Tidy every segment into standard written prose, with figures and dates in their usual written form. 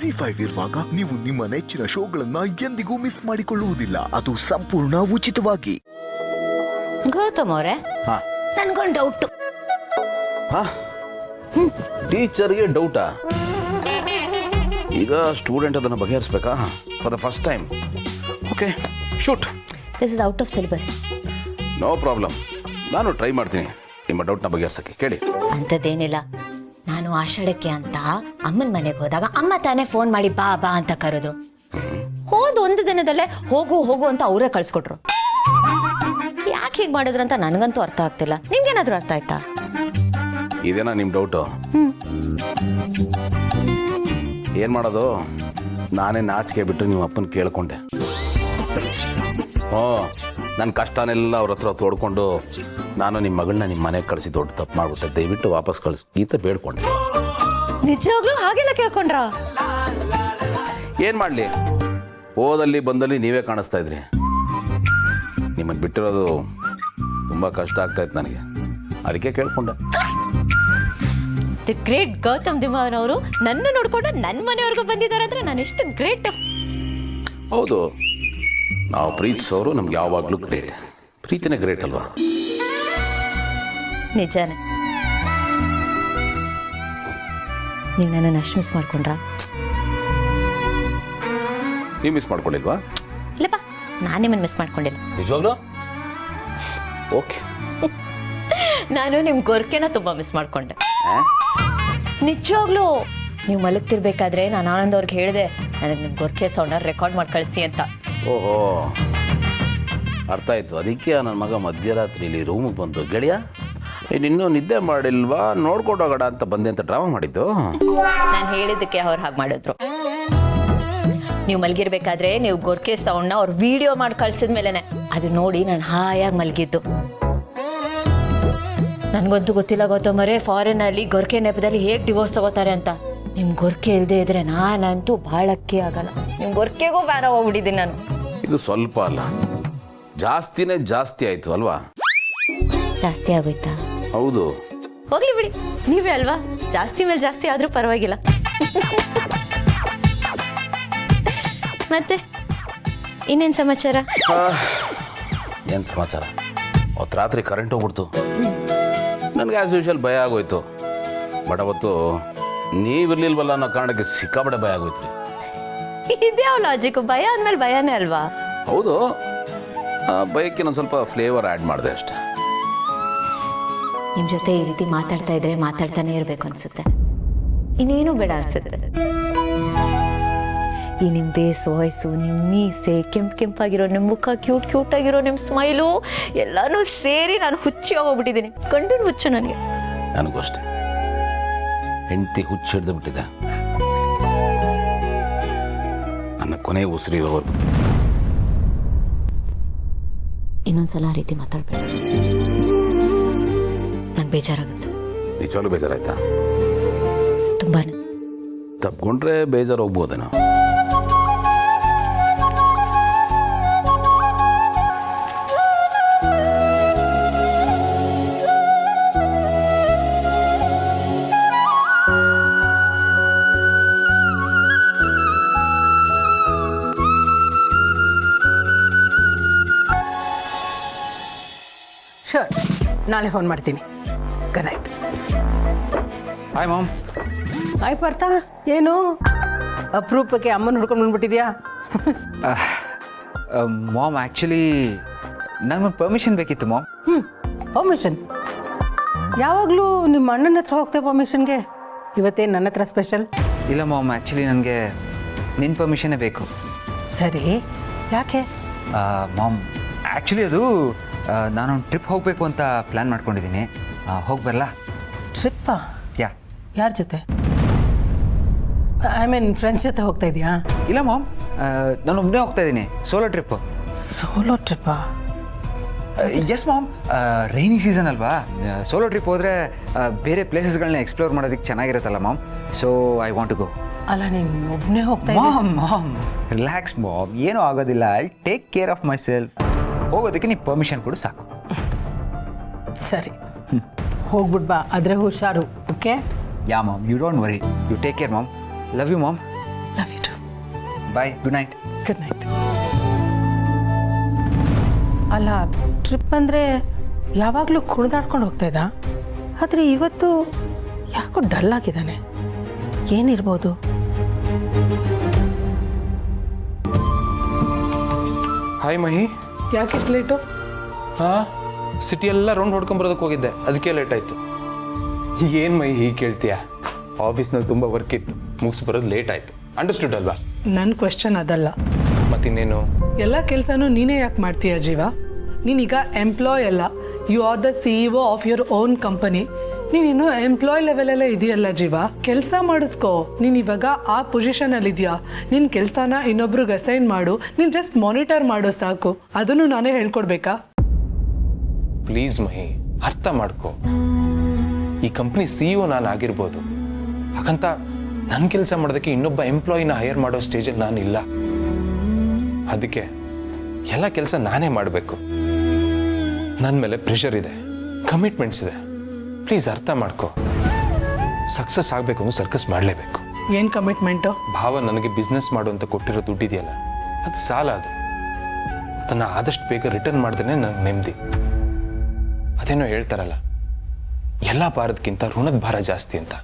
ZEE5 ಇರುವಾಗ ನೀವು ನಿಮ್ಮ ನೆಚ್ಚಿನ ಶೋಗಳನ್ನ ಎಂದಿಗೂ ಮಿಸ್ ಮಾಡಿಕೊಳ್ಳುವುದಿಲ್ಲ. ಅದು ಸಂಪೂರ್ಣ ಉಚಿತವಾಗಿ. ಗೌತಮ್ ಅವರೇ, ನನ್ಗೊಂದು ಡೌಟ್. ಟೀಚರ್ಗೆ ಡೌಟಾ? ಈಗ ಸ್ಟೂಡೆಂಟ್ ಅದನ್ನು ಬಗೆಹರಿಸ್ಬೇಕಾ for the first time? Okay, shoot. This is out of syllabus. No problem, ನಾನು ಟ್ರೈ ಮಾಡ್ತೀನಿ ನಿಮ್ಮ ಡೌಟ್ನ ಬಗೆಹರಿಸಕ್ಕೆ. ಕೇಳಿ. ಅಂಥದ್ದೇನಿಲ್ಲ, ನಾನು ಆಷಾಢಕ್ಕೆ ಅಂತ ಅಮ್ಮನ ಮನೆಗೆ ಹೋದಾಗ ಅಮ್ಮ ತಾನೇ ಫೋನ್ ಮಾಡಿ ಬಾ ಬಾ ಅಂತ ಕರೆದ್ರು. ಹೋದ ಒಂದು ದಿನದಲ್ಲೇ ಹೋಗು ಹೋಗು ಅಂತ ಅವರೇ ಕಳ್ಸ್ಕೊಟ್ರು. ಯಾಕೆ ಹೀಗೆ ಮಾಡಿದ್ರಂತ ನನಗಂತೂ ಅರ್ಥ ಆಗ್ತಿಲ್ಲ. ನಿಮ್ಗೇನಾದ್ರೂ ಅರ್ಥ ಆಯ್ತಾ? ಇದೇನಾ ನಿಮ್ಮ ಡೌಟು? ಏನು ಮಾಡೋದು, ನಾನೇ ನಾಚಿಕೆ ಬಿಟ್ಟು ನಿಮ್ಮ ಅಪ್ಪನ ಕೇಳ್ಕೊಂಡೆ. ನನ್ನ ಕಷ್ಟನೆಲ್ಲ ಅವ್ರ ಹತ್ರ ತೋಡ್ಕೊಂಡು ನಾನು ನಿಮ್ಮ ಮಗಳನ್ನ ನಿಮ್ಮ ಮನೆಗೆ ಕಳಿಸಿ ದೊಡ್ಡ ತಪ್ಪು ಮಾಡ್ಬಿಟ್ಟೆ. ದಯವಿಟ್ಟು ವಾಪಸ್ ಕಳಿಸಿ ಗೀತ ಬೇಡ್ಕೊಂಡೆ. ನಿಜವಾಗ್ಲೂ ಹಾಗೆಲ್ಲ ಕೇಳ್ಕೊಂಡ್ರ? ಏನು ಮಾಡಲಿ, ಓದಲ್ಲಿ ಬಂದಲ್ಲಿ ನೀವೇ ಕಾಣಿಸ್ತಾ ಇದ್ರಿ. ನಿಮ್ಮನ್ನು ಬಿಟ್ಟಿರೋದು ತುಂಬ ಕಷ್ಟ ಆಗ್ತಾಯಿತ್ತು ನನಗೆ, ಅದಕ್ಕೆ ಕೇಳ್ಕೊಂಡೆ. ದಿ ಗ್ರೇಟ್ ಗೌತಮ್ ದಿಮಾನ್ ಅವರು ನನ್ನ ನೋಡ್ಕೊಂಡು ನನ್ನ ಮನೆಯವ್ರಿಗೂ ಬಂದಿದ್ದಾರೆ ಅಂದ್ರೆ ನಾನು ಎಷ್ಟು ಗ್ರೇಟ್. ಹೌದು, ನಾವು ಪ್ರೀತಿಸೋರು ನಮ್ಗೆ ಯಾವಾಗಲೂ ಗ್ರೇಟ್. ಪ್ರೀತಿನೇ ಗ್ರೇಟ್ ಅಲ್ವಾ? ನಿಜಾನೇ. ನೀವು ನನ್ನನ್ನು ಅಷ್ಟು ಮಿಸ್ ಮಾಡ್ಕೊಂಡ್ರಾ? ನೀವು ಮಿಸ್ ಮಾಡ್ಕೊಂಡಿಲ್ವಾ? ಇಲ್ಲಪ್ಪ, ನಾನು ನಿಮ್ಮನ್ನು ಮಿಸ್ ಮಾಡ್ಕೊಂಡಿಲ್ಲ. ನಿಜವಾಗ್ಲೂ? ಓಕೆ. ನಾನು ನಿಮ್ಮ ಗೊರ್ಕೆನ ತುಂಬ ಮಿಸ್ ಮಾಡ್ಕೊಂಡೆ. ನಿಜವಾಗ್ಲೂ ನೀವು ಮಲಗ್ತಿರ್ಬೇಕಾದ್ರೆ ನಾನು ಆನಂದ್ ಅವ್ರಿಗೆ ಹೇಳಿದೆ ನನಗೆ ನಿಮ್ಮ ಗೊರ್ಕೆ ಸೌಂಡ್ನ ರೆಕಾರ್ಡ್ ಮಾಡಿ ಕಳಿಸಿ ಅಂತ. ಓಹೋ, ಅರ್ಥ ಆಯ್ತು. ಅದಕ್ಕೆ ನನ್ನ ಮಗ ಮಧ್ಯರಾತ್ರಿಲಿ ರೂಮಿಗೆ ಬಂದು, ಗೆಳೆಯ ನೀನಿನ್ನೂ ನಿದ್ದೆ ಮಾಡಿಲ್ವಾ, ನೋಡ್ಕೊಂಡು ಹೋಗೋಣ ಅಂತ ಬಂದೆ ಅಂತ ಡ್ರಾಮಾ ಮಾಡಿದ್ದು. ನಾನು ಹೇಳಿದ್ದಕ್ಕೆ ಅವ್ರು ಹಾಗೆ ಮಾಡಿದ್ರು. ನೀವು ಮಲಗಿರ್ಬೇಕಾದ್ರೆ ನೀವು ಗೊರ್ಕೆ ಸೌಂಡ್ನ ಅವ್ರು ವಿಡಿಯೋ ಮಾಡಿ ಕಳ್ಸಿದ ಮೇಲೆನೆ ಅದು ನೋಡಿ ನಾನು ಹಾಯಾಗಿ ಮಲಗಿದ್ದು. ನನಗಂತೂ ಗೊತ್ತಿಲ್ಲ ಗೌತಮರೇ, ಫಾರಿನಲ್ಲಿ ಗೊರ್ಕೆ ನೆಪದಲ್ಲಿ ಹೇಗೆ ಡಿವೋರ್ಸ್ ತಗೋತಾರೆ ಅಂತ. ನಿಮ್ಮ ಗೊರ್ಕೆ ಇಲ್ಲದೆ ಇದ್ರೆ ನಾನಂತೂ ಬಾಳಕ್ಕೆ ಆಗಲ್ಲ. ನಿಮ್ಮ ಗೊರ್ಕೆಗೂ ಬ್ಯಾನ ಹೋಗ್ಬಿಟ್ಟಿದ್ದೀನಿ ನಾನು. ಇದು ಸ್ವಲ್ಪ ಅಲ್ಲ, ಜಾಸ್ತಿನೇ ಜಾಸ್ತಿ ಆಯ್ತು ಅಲ್ವಾ? ಜಾಸ್ತಿ ಆಗೋಯ್ತಾ? ಹೌದು. ಹೋಗ್ಲಿ ಬಿಡಿ, ನೀವೇ ಅಲ್ವಾ, ಜಾಸ್ತಿ ಮೇಲೆ ಜಾಸ್ತಿ ಆದ್ರೂ ಪರವಾಗಿಲ್ಲ. ಮತ್ತೆ ಇನ್ನೇನು ಸಮಾಚಾರ? ಏನು ಸಮಾಚಾರ? ಅವತ್ತು ರಾತ್ರಿ ಕರೆಂಟ್ ಹೋಗ್ಬಿಡ್ತು. ನನಗೆ ಆ್ಯಸ್ ಯೂಶುವಲ್ ಭಯ ಆಗೋಯ್ತು. ಬಟ್ ಅವತ್ತು ನೀವಿರ್ಲಿಲ್ವಲ್ಲ ಅನ್ನೋ ಕಾರಣಕ್ಕೆ ಸಿಕ್ಕಾಬಡೆ ಭಯ ಆಗೋಯ್ತು. ಇದ್ಯಾವ ಲಾಜಿಕ್? ಭಯ ಅಂದ್ಮೇಲೆ ಭಯನೇ ಅಲ್ವಾ? ಹೌದು, ಭಯಕ್ಕೆ ನಾನು ಸ್ವಲ್ಪ ಫ್ಲೇವರ್ ಆ್ಯಡ್ ಮಾಡಿದೆ ಅಷ್ಟೆ. ನಿಮ್ಮ ಜೊತೆ ಈ ರೀತಿ ಮಾತಾಡ್ತಾ ಇದ್ರೆ ಮಾತಾಡ್ತಾನೆ ಇರಬೇಕು ಅನ್ಸುತ್ತೆ. ಇನ್ನೇನು ಬೇಡ ಅನ್ಸುತ್ತೆ. ಈ ನಿಮ್ಮ ಬೇಸ್ ವಾಯ್ಸು, ನಿಮ್ಮ ಮೀಸೆ, ಕೆಂಪಾಗಿರೋ ನಿಮ್ಮ ಮುಖ, ಕ್ಯೂಟ್ ಆಗಿರೋ ನಿಮ್ಮ ಸ್ಮೈಲು ಎಲ್ಲಾನು ಸೇರಿ ನಾನು ಹುಚ್ಚಿ ಹೋಗ್ಬಿಟ್ಟಿದ್ದೀನಿ. ಗಂಡನ ಹುಚ್ಚು ನನಗೆ. ನನಗೂ ಅಷ್ಟೆ, ಹೆಂಡತಿ ಹುಚ್ಚು ಹಿಡಿದು ಬಿಟ್ಟಿದೆ. ನನ್ನ ಕೊನೆ ಉಸಿರಿರೋವರೆಗೂ. ಇನ್ನೊಂದ್ಸಲ ಆ ರೀತಿ ಮಾತಾಡ್ಬೇಡ, ನಂಗೆ ಬೇಜಾರಾಗುತ್ತೆ. ನಿಜವಾಗ್ಲೂ ಬೇಜಾರಾಯ್ತಾ? ತುಂಬಾನೇ. ತಪ್ಕೊಂಡ್ರೆ ಬೇಜಾರು ಹೋಗ್ಬೋದೇನೋ. ಶೋರ್, ನಾಳೆ ಫೋನ್ ಮಾಡ್ತೀನಿ. Good night. Hi ma'am. Hi Partha, ಏನು ಅಪರೂಪಕ್ಕೆ ಅಮ್ಮನ ಹುಡ್ಕೊಂಡು ಬಂದ್ಬಿಟ್ಟಿದ್ಯಾ? ಮಾಮ್, ಆ್ಯಕ್ಚುಲಿ ನನಗೊಂದು ಪರ್ಮಿಷನ್ ಬೇಕಿತ್ತು ಮಾಮ್. ಪರ್ಮಿಷನ್? ಯಾವಾಗಲೂ ನಿಮ್ಮ ಅಣ್ಣನ ಹತ್ರ ಹೋಗ್ತೇವೆ ಪರ್ಮಿಷನ್ಗೆ, ಇವತ್ತೇನು ನನ್ನ ಹತ್ರ ಸ್ಪೆಷಲ್? ಇಲ್ಲ ಮಾಮ್, ಆ್ಯಕ್ಚುಲಿ ನನಗೆ ನಿನ್ನ ಪರ್ಮಿಷನ್ನೇ ಬೇಕು. ಸರಿ, ಯಾಕೆ? ಮಾಮ್, ಆ್ಯಕ್ಚುಲಿ ಅದು ನಾನೊಂದು ಟ್ರಿಪ್ ಹೋಗಬೇಕು ಅಂತ ಪ್ಲ್ಯಾನ್ ಮಾಡ್ಕೊಂಡಿದ್ದೀನಿ. ಹೋಗಿ ಬರಲಾ? ಟ್ರಿಪ್ಪಾ? ಯಾ. ಯಾರ ಜೊತೆ? ಐ ಮೀನ್ ಫ್ರೆಂಡ್ಸ್ ಜೊತೆ ಹೋಗ್ತಾ ಇದೆಯಾ? ಇಲ್ಲ ಮಾಮ್, ನಾನು ಒಬ್ಬನೇ ಹೋಗ್ತಾ ಇದ್ದೀನಿ, ಸೋಲೋ ಟ್ರಿಪ್ಪು. ಸೋಲೋ ಟ್ರಿಪ್ಪಾ? ಎಸ್ ಮಾಮ್, ರೈನಿ ಸೀಸನ್ ಅಲ್ವಾ, ಸೋಲೋ ಟ್ರಿಪ್ ಹೋದರೆ ಬೇರೆ ಪ್ಲೇಸಸ್ಗಳನ್ನ ಎಕ್ಸ್ಪ್ಲೋರ್ ಮಾಡೋದಕ್ಕೆ ಚೆನ್ನಾಗಿರುತ್ತಲ್ಲ mom. So I want to go. ಅಲ್ಲ, ನೀನು ಒಬ್ಬನೇ ಹೋಗ್ತಾ ಮಾಮ್ ರಿಲ್ಯಾಕ್ಸ್ ಮಾಮ್, ಏನೂ ಆಗೋದಿಲ್ಲ. I take care of myself. ಹೋಗೋದಕ್ಕೆ ನೀವು ಪರ್ಮಿಷನ್ ಕೊಡು ಸಾಕು. ಸರಿ, ಹೋಗ್ಬಿಟ್ ಬಾ, ಆದರೆ ಹುಷಾರು. Okay? Ya mom, you don't worry, you take care mom. Love you mom. Bye, good night. Good night. ಅಲ್ಲ, ಟ್ರಿಪ್ ಅಂದರೆ ಯಾವಾಗಲೂ ಕುಣಿದಾಡ್ಕೊಂಡು ಹೋಗ್ತಾ ಇದ್ದ, ಆದರೆ ಇವತ್ತು ಯಾಕೋ ಡಲ್ ಆಗಿದ್ದಾನೆ. ಏನಿರ್ಬೋದು? ಹಾಯ್ ಮಹಿ. ಯಾಕೆ ಇಷ್ಟು ಲೇಟು? ಹಾಂ, ಸಿಟಿ ಎಲ್ಲ ರೌಂಡ್ ಹೊಡ್ಕೊಂಬರೋದಕ್ಕೆ ಹೋಗಿದ್ದೆ, ಅದಕ್ಕೆ ಲೇಟ್ ಆಯಿತು. ಏನು ಮಹಿ ಹೀಗೆ ಕೇಳ್ತೀಯಾ? ಆಫೀಸ್ನಲ್ಲಿ ತುಂಬ ವರ್ಕ್ ಇತ್ತು, ಮುಗಿಸಿ ಬರೋದು ಲೇಟ್ ಆಯಿತು. ಅಂಡರ್ಸ್ಟುಡ್ ಅಲ್ವಾ? ನನ್ನ ಕ್ವೆಶ್ಚನ್ ಅದಲ್ಲ. ಮತ್ತಿನ್ನೇನು? ಎಲ್ಲ ಕೆಲಸನೂ ನೀನೇ ಯಾಕೆ ಮಾಡ್ತೀಯ ಜೀವ? ನೀನೀಗ ಎಂಪ್ಲಾಯ್ ಅಲ್ಲ, you are the CEO of your own company. ನೀನಿನ್ನು ಎಂಪ್ಲಾಯ್ ಲೆವೆಲಲ್ಲೇ ಇದೆಯಲ್ಲ ಜೀವ, ಕೆಲಸ ಮಾಡಿಸ್ಕೋ. ನೀನು ಇವಾಗ ಆ ಪೊಸಿಷನಲ್ಲಿ ಇದೆಯಾ, ನಿನ್ನ ಕೆಲಸನ ಇನ್ನೊಬ್ರಿಗೆ ಅಸೈನ್ ಮಾಡು, ನೀನು ಜಸ್ಟ್ ಮಾನಿಟರ್ ಮಾಡು ಸಾಕು. ಅದನ್ನು ನಾನೇ ಹೇಳ್ಕೊಡ್ಬೇಕಾ? ಪ್ಲೀಸ್ ಮಹಿ, ಅರ್ಥ ಮಾಡ್ಕೋ. ಈ ಕಂಪ್ನಿ CEO ನಾನು ಆಗಿರ್ಬೋದು, ಹಾಗಂತ ನನ್ನ ಕೆಲಸ ಮಾಡೋದಕ್ಕೆ ಇನ್ನೊಬ್ಬ ಎಂಪ್ಲಾಯಿನ ಹೈಯರ್ ಮಾಡೋ ಸ್ಟೇಜಲ್ಲಿ ನಾನಿಲ್ಲ. ಅದಕ್ಕೆ ಎಲ್ಲ ಕೆಲಸ ನಾನೇ ಮಾಡಬೇಕು. ನನ್ನ ಮೇಲೆ ಪ್ರೆಷರ್ ಇದೆ, ಕಮಿಟ್ಮೆಂಟ್ಸ್ ಇದೆ. ಪ್ಲೀಸ್ ಅರ್ಥ ಮಾಡ್ಕೋ. ಸಕ್ಸಸ್ ಆಗಬೇಕು ಅಂದ್ರೆ ಸರ್ಕಸ್ ಮಾಡಲೇಬೇಕು. ಏನು ಕಮಿಟ್ಮೆಂಟು? ಭಾವ ನನಗೆ ಬಿಸ್ನೆಸ್ ಮಾಡು ಅಂತ ಕೊಟ್ಟಿರೋ ದುಡ್ಡಿದೆಯಲ್ಲ, ಅದು ಸಾಲ. ಅದನ್ನು ಆದಷ್ಟು ಬೇಗ ರಿಟರ್ನ್ ಮಾಡಿದ್ರೆ ನನಗೆ ನೆಮ್ಮದಿ. ಅದೇನೋ ಹೇಳ್ತಾರಲ್ಲ, ಎಲ್ಲ ಭಾರದಕ್ಕಿಂತ ಋಣದ ಭಾರ ಜಾಸ್ತಿ ಅಂತ.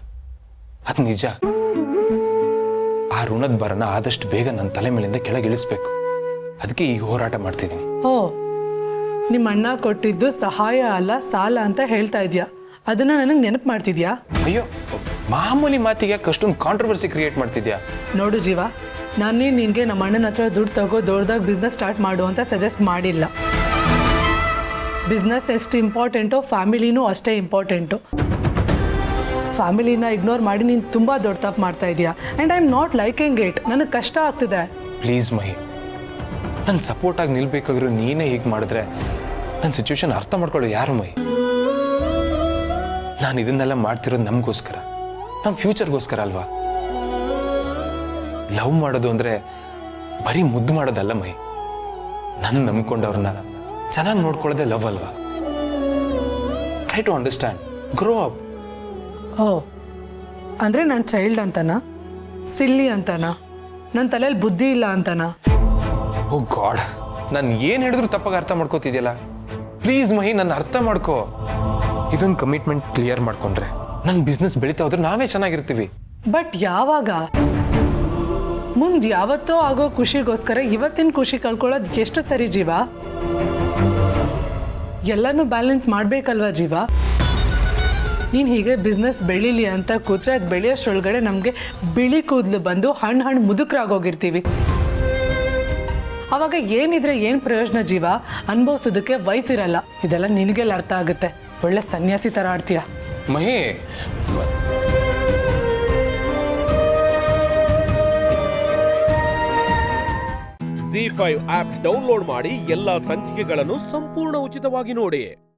ಅದು ನಿಜ. ಆ ಋಣದ ಭಾರನ ಆದಷ್ಟು ಬೇಗ ನನ್ನ ತಲೆ ಮೇಲಿಂದ ಕೆಳಗಿಳಿಸ್ಬೇಕು. ಅದಕ್ಕೆ ಈ ಹೋರಾಟ ಮಾಡ್ತಿದ್ದೀನಿ. ಓ, ನಿಮ್ಮ ಅಣ್ಣ ಕೊಟ್ಟಿದ್ದು ಸಹಾಯ ಅಲ್ಲ, ಸಾಲ ಅಂತ ಹೇಳ್ತಾ ಇದೆಯಾ? ಅದನ್ನು ನನಗೆ ನೆನಪು ಮಾಡ್ತಿದ್ಯಾ? ಅಯ್ಯೋ, ಮಾಮೂಲಿ ಮಾತಿಗೆ ಯಾಕೆ ಅಷ್ಟೊಂದು ಕಾಂಟ್ರವರ್ಸಿ ಕ್ರಿಯೇಟ್ ಮಾಡ್ತಿದ್ಯಾ? ನೋಡು ಜೀವ, ನಾನೇ ನಿನಗೆ ನಮ್ಮ ಅಣ್ಣನ ಹತ್ರ ದುಡ್ಡು ತಗೋ, ದೊಡ್ಡದಾಗಿ ಬಿಸ್ನೆಸ್ ಸ್ಟಾರ್ಟ್ ಮಾಡು ಅಂತ ಸಜೆಸ್ಟ್ ಮಾಡಿಲ್ಲ. ಬಿಸ್ನೆಸ್ ಎಷ್ಟು ಇಂಪಾರ್ಟೆಂಟೋ ಫ್ಯಾಮಿಲಿನೂ ಅಷ್ಟೇ ಇಂಪಾರ್ಟೆಂಟು. ಫ್ಯಾಮಿಲಿನ ಇಗ್ನೋರ್ ಮಾಡಿ ನೀನು ತುಂಬ ದೊಡ್ಡ ತಪ್ಪು ಮಾಡ್ತಾ ಇದೆಯಾ. And I am not liking it. ನನಗೆ ಕಷ್ಟ ಆಗ್ತಿದೆ. ಪ್ಲೀಸ್ ಮಹಿ, ನನ್ನ ಸಪೋರ್ಟಾಗಿ ನಿಲ್ಬೇಕಾಗಿರೋ ನೀನೇ ಹೀಗೆ ಮಾಡಿದ್ರೆ ನನ್ನ ಸಿಚುವೇಶನ್ ಅರ್ಥ ಮಾಡ್ಕೊಳ್ಳೋ ಯಾರು ಮಹಿ? ನಾನು ಇದನ್ನೆಲ್ಲ ಮಾಡ್ತಿರೋದು ನಮಗೋಸ್ಕರ, ನಮ್ಮ ಫ್ಯೂಚರ್ಗೋಸ್ಕರ ಅಲ್ವಾ? ಲವ್ ಮಾಡೋದು ಅಂದರೆ ಬರೀ ಮುದ್ದು ಮಾಡೋದಲ್ಲ ಮಹಿ. ನನ್ನ ನಂಬ್ಕೊಂಡವ್ರನ್ನ ಚೆನ್ನಾಗಿ ನೋಡ್ಕೊಳ್ಳೋದೇ ಲವ್ ಅಲ್ವಾ? Try to understand, grow up. ಓ, ಅಂದರೆ ನಾನು ಚೈಲ್ಡ್ ಅಂತನಾ? ಸಿಲ್ಲಿ ಅಂತನಾ? ನನ್ನ ತಲೆಯಲ್ಲಿ ಬುದ್ಧಿ ಇಲ್ಲ ಅಂತನಾ? ಓ ಗಾಡ್, ನಾನು ಏನು ಹೇಳಿದ್ರು ತಪ್ಪಾಗಿ ಅರ್ಥ ಮಾಡ್ಕೋತಿದ್ಯಲ್ಲ. ಪ್ಲೀಸ್ ಮಹಿ, ನನ್ನ ಅರ್ಥ ಮಾಡ್ಕೋ. ಇದೊಂದು ಕಮಿಟ್ಮೆಂಟ್ ಕ್ಲಿಯರ್ ಮಾಡ್ಕೊಂಡ್ರೆ ನನ್ನ ಬಿಸ್ನೆಸ್ ಬೆಳೀತಾ ಹೋದ್ರೆ ನಾವೇ ಚೆನ್ನಾಗಿರ್ತೀವಿ. ಬಟ್ ಯಾವಾಗ? ಮುಂದೆ ಯಾವತ್ತೋ ಆಗೋ ಖುಷಿಗೋಸ್ಕರ ಇವತ್ತಿನ ಖುಷಿ ಕಳ್ಕೊಳ್ಳೋದು ಎಷ್ಟು ಸರಿ ಜೀವ? ಎಲ್ಲನೂ ಬ್ಯಾಲೆನ್ಸ್ ಮಾಡಬೇಕಲ್ವಾ ಜೀವ? ನೀನು ಹೀಗೆ ಬಿಸ್ನೆಸ್ ಬೆಳೀಲಿ ಅಂತ ಕೂತ್ರೆ ಅದು ಬೆಳೆಯೋಷ್ಟರೊಳಗಡೆ ನಮಗೆ ಬಿಳಿ ಕೂದಲು ಬಂದು ಹಣ್ಣು ಮುದುಕರಾಗೋಗಿರ್ತೀವಿ. ಅವಾಗ ಏನಿದ್ರೆ ಏನು ಪ್ರಯೋಜನ ಜೀವ? ಅನುಭವಿಸೋದಕ್ಕೆ ವಯಸ್ಸಿರಲ್ಲ. ಇದೆಲ್ಲ ನಿನಗೆಲ್ಲ ಅರ್ಥ ಆಗುತ್ತೆ. ಒಳ್ಳೆ ಸನ್ಯಾಸಿ ಥರ ಆಡ್ತೀಯ ಮಹಿ. ZEE5 ಆಪ್ ಡೌನ್ಲೋಡ್ ಮಾಡಿ ಎಲ್ಲಾ ಸಂಚಿಕೆಗಳನ್ನು ಸಂಪೂರ್ಣ ಉಚಿತವಾಗಿ ನೋಡಿ.